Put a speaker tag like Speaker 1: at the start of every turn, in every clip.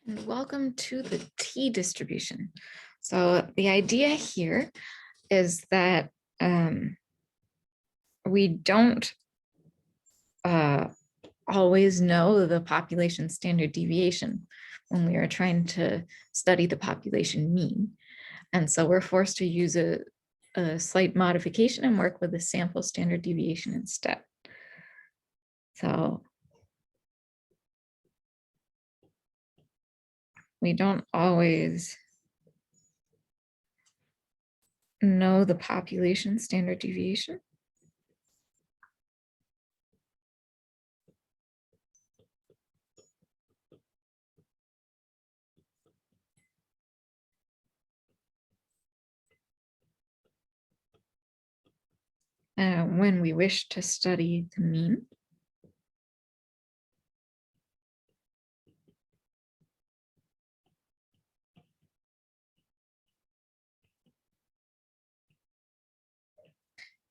Speaker 1: And welcome to the t-distribution. So the idea here is that we don't always know the population standard deviation when we are trying to study the population mean. And so we're forced to use a slight modification and work with the sample standard deviation instead. So we don't always know the population standard deviation. When we wish to study the mean.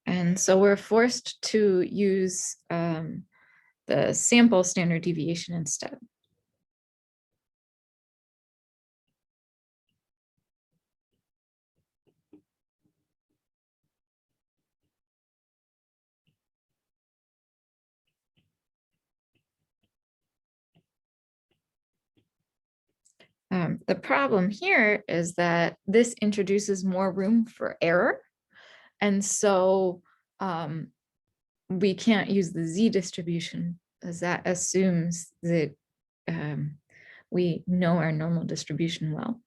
Speaker 1: And so we're forced to use the sample standard deviation instead. The problem here is that this introduces more room for error. And so we can't use the z distribution, as that assumes that we know our normal distribution well.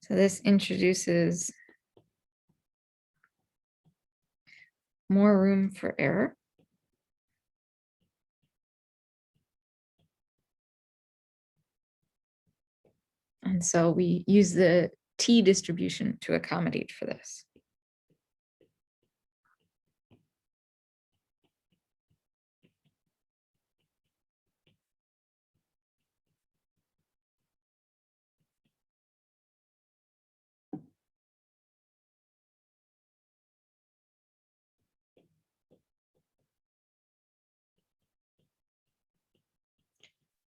Speaker 1: So this introduces more room for error. And so we use the t distribution to accommodate for this.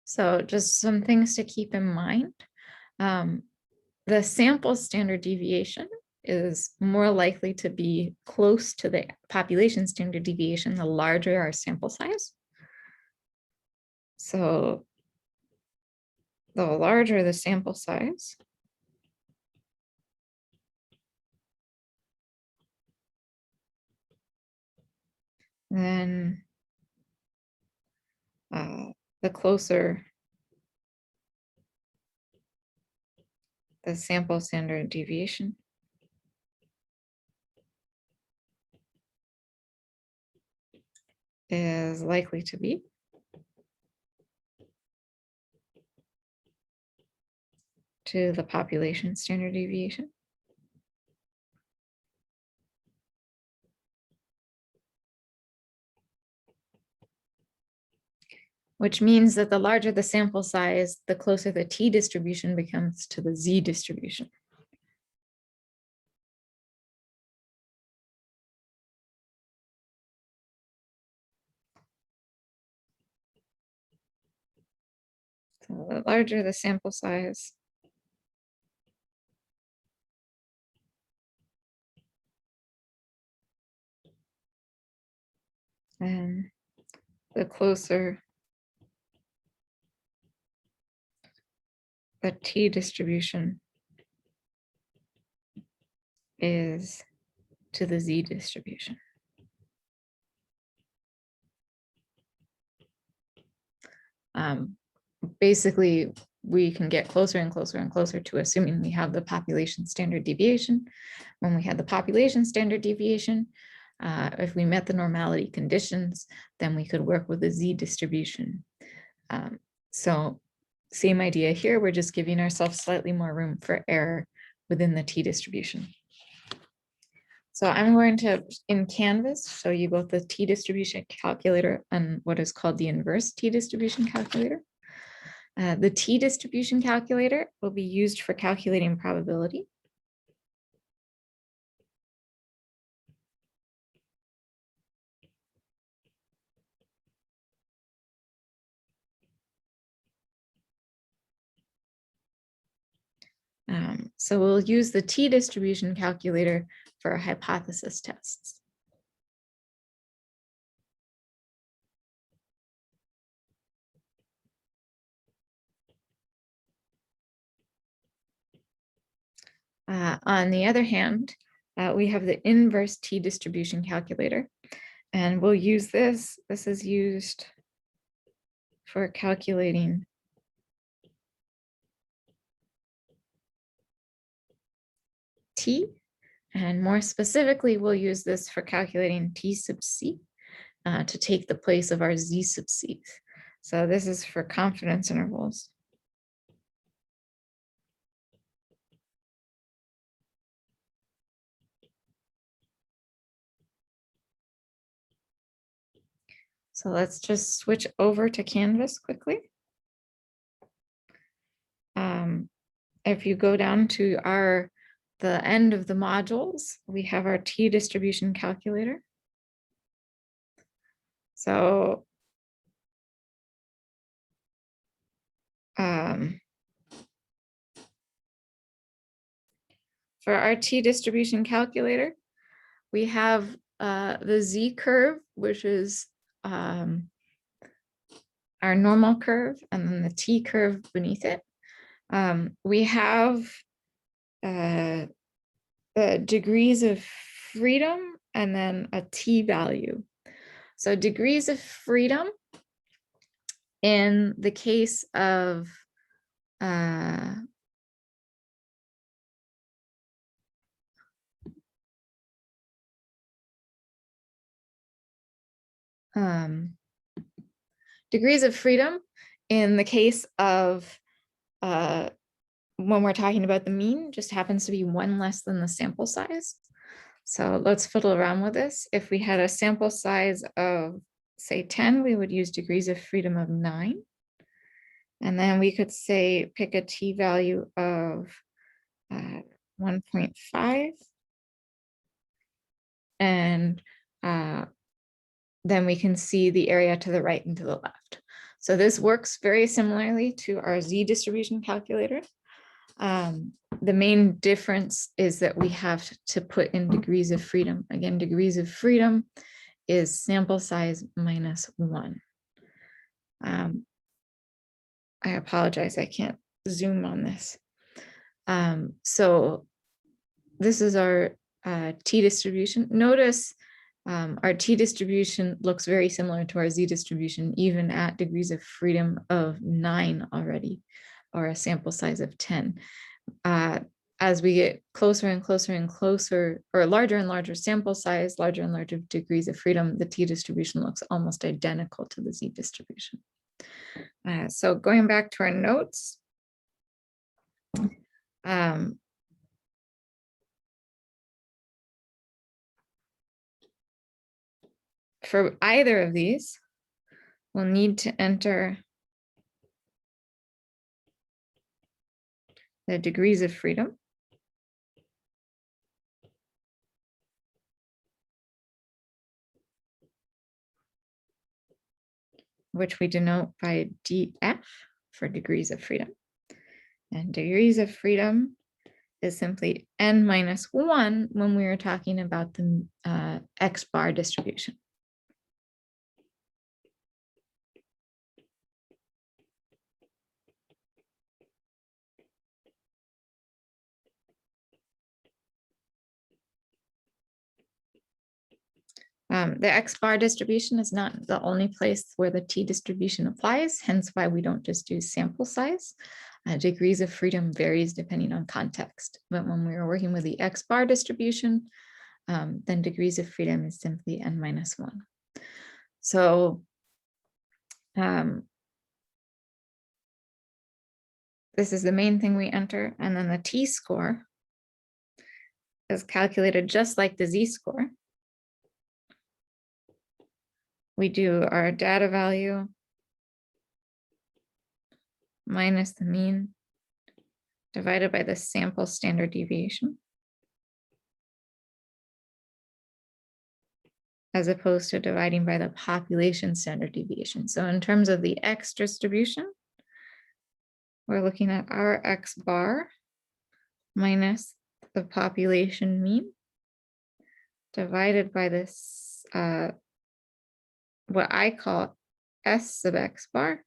Speaker 1: So just some things to keep in mind. The sample standard deviation is more likely to be close to the population standard deviation the larger our sample size. So the larger the sample size, then the closer the sample standard deviation. Is likely to be. To the population standard deviation. Which means that the larger the sample size, the closer the t distribution becomes to the z distribution. So the larger the sample size, and the closer the t distribution is to the z distribution. Basically, we can get closer and closer and closer to assuming we have the population standard deviation. When we had the population standard deviation, if we met the normality conditions, then we could work with the z distribution. So same idea here, we're just giving ourselves slightly more room for error within the t distribution. So I'm going to, in Canvas, show you both the t distribution calculator and what is called the inverse t distribution calculator. The t distribution calculator will be used for calculating probability. So we'll use the t-distribution calculator for hypothesis tests. On the other hand, we have the inverse t-distribution calculator, and we'll use this. This is used for calculating t, and more specifically, we'll use this for calculating t sub c to take the place of our z sub c. So this is for confidence intervals. So let's just switch over to Canvas quickly. If you go down to the end of the modules, we have our t-distribution calculator. So for our t-distribution calculator, we have the z curve, which is our normal curve, and then the t curve beneath it. We have the degrees of freedom and then a t value. So degrees of freedom in the case of degrees of freedom in the case of when we're talking about the mean just happens to be one less than the sample size. So let's fiddle around with this. If we had a sample size of, say, 10, we would use degrees of freedom of 9. And then we could say pick a t value of 1.5. And then we can see the area to the right and to the left. So this works very similarly to our z distribution calculator. The main difference is that we have to put in degrees of freedom. Again, degrees of freedom is sample size minus 1. I apologize, I can't zoom on this. So this is our t-distribution. Notice our t-distribution looks very similar to our z-distribution, even at degrees of freedom of 9 already, or a sample size of 10. As we get closer and closer and closer, or larger and larger sample size, larger and larger degrees of freedom, the t-distribution looks almost identical to the z-distribution. So going back to our notes, for either of these, we'll need to enter the degrees of freedom, which we denote by df for degrees of freedom. And degrees of freedom is simply n minus 1 when we are talking about the x bar distribution. The x bar distribution is not the only place where the t-distribution applies, hence why we don't just do sample size. Degrees of freedom varies depending on context, but when we are working with the x bar distribution, then degrees of freedom is simply n minus 1. So this is the main thing we enter, and then the t-score is calculated just like the z-score. We do our data value minus the mean divided by the sample standard deviation, as opposed to dividing by the population standard deviation. So in terms of the x distribution, we're looking at our x bar minus the population mean divided by this, what I call S sub x bar,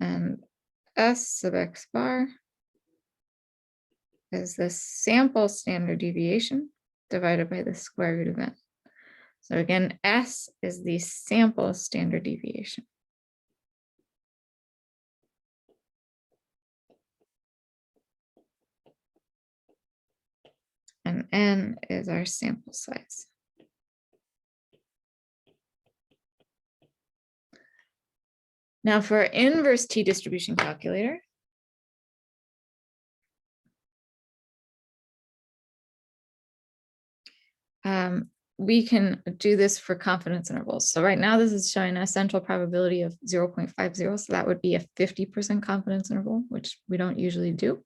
Speaker 1: and S sub x bar is the sample standard deviation divided by the square root of n. So again, S is the sample standard deviation. And n is our sample size. Now for our inverse t-distribution calculator, we can do this for confidence intervals. So right now this is showing a central probability of 0.50. So that would be a 50% confidence interval, which we don't usually do.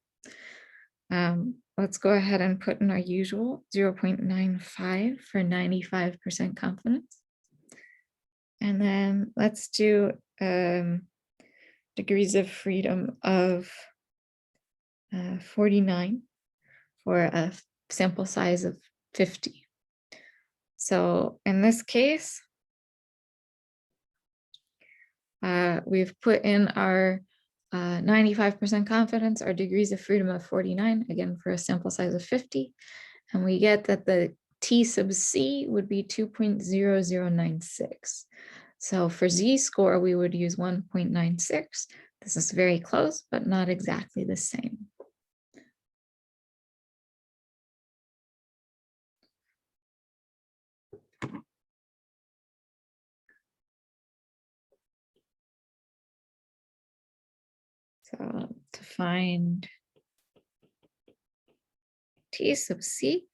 Speaker 1: Let's go ahead and put in our usual 0.95 for 95% confidence. And then let's do degrees of freedom of 49 for a sample size of 50. So in this case, we've put in our 95% confidence, our degrees of freedom of 49, again, for a sample size of 50. And we get that the T sub C would be 2.0096. So for Z-score, we would use 1.96. This is very close, but not exactly the same. So to find T sub C,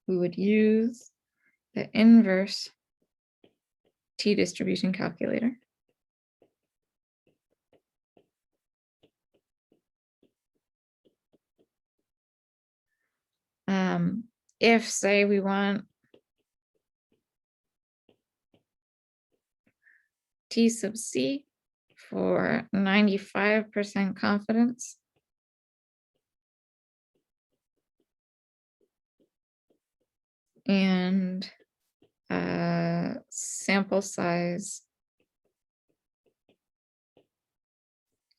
Speaker 1: we would use the inverse t-distribution calculator. If, say, we want T sub C for 95% confidence, and sample size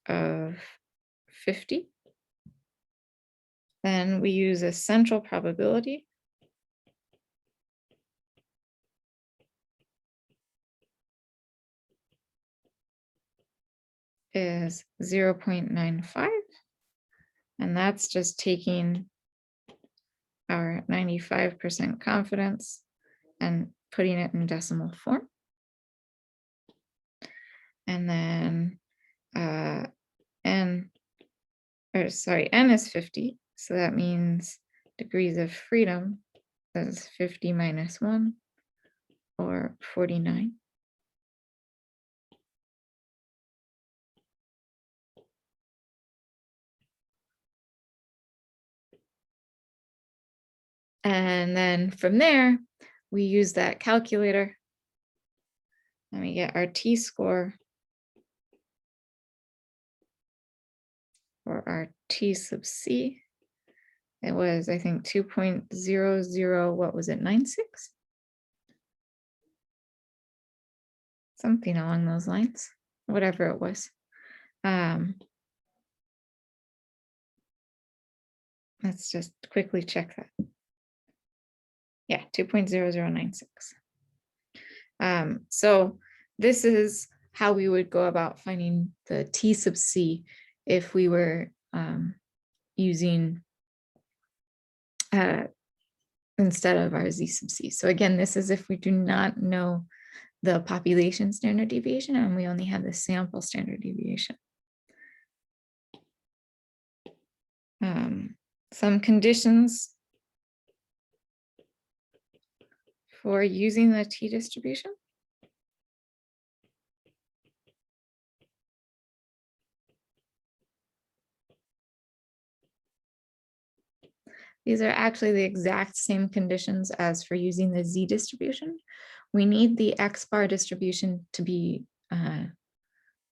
Speaker 1: of 50, then we use a central probability is 0.95, and that's just taking our 95% confidence and putting it in decimal form. And then n is 50, so that means degrees of freedom is 50 minus 1, or 49. And then from there, we use that calculator and we get our t-score for our T sub C. It was, I think, 2.00, what was it, 96? Something along those lines, whatever it was. Let's just quickly check that. Yeah, 2.0096. So this is how we would go about finding the T sub C if we were using instead of our Z sub C. So again, this is if we do not know the population standard deviation and we only have the sample standard deviation. Some conditions for using the t-distribution. These are actually the exact same conditions as for using the z-distribution. We need the x-bar distribution to be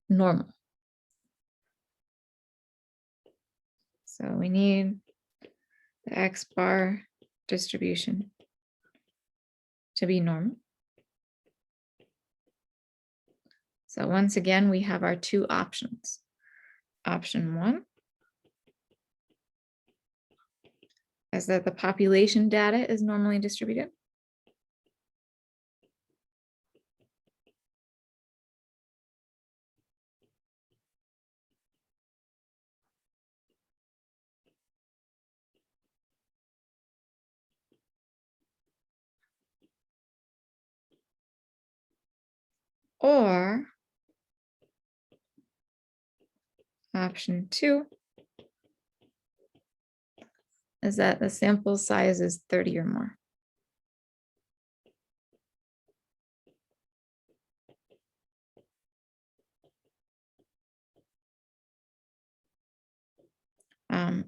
Speaker 1: normal. So we need the X bar distribution to be normal. So once again, we have our two options. Option one is that the population data is normally distributed. Or option two is that the sample size is 30 or more.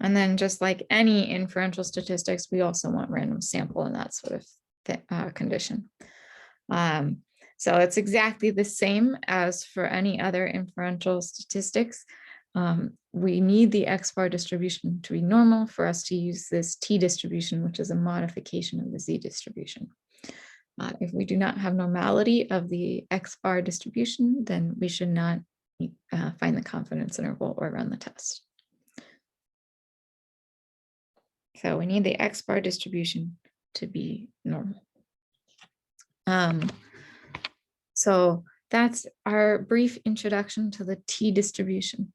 Speaker 1: And then just like any inferential statistics, we also want random sample in that sort of condition. So it's exactly the same as for any other inferential statistics. We need the X bar distribution to be normal for us to use this T distribution, which is a modification of the Z distribution. If we do not have normality of the X bar distribution, then we should not find the confidence interval or run the test. So we need the X bar distribution to be normal. So that's our brief introduction to the T distribution.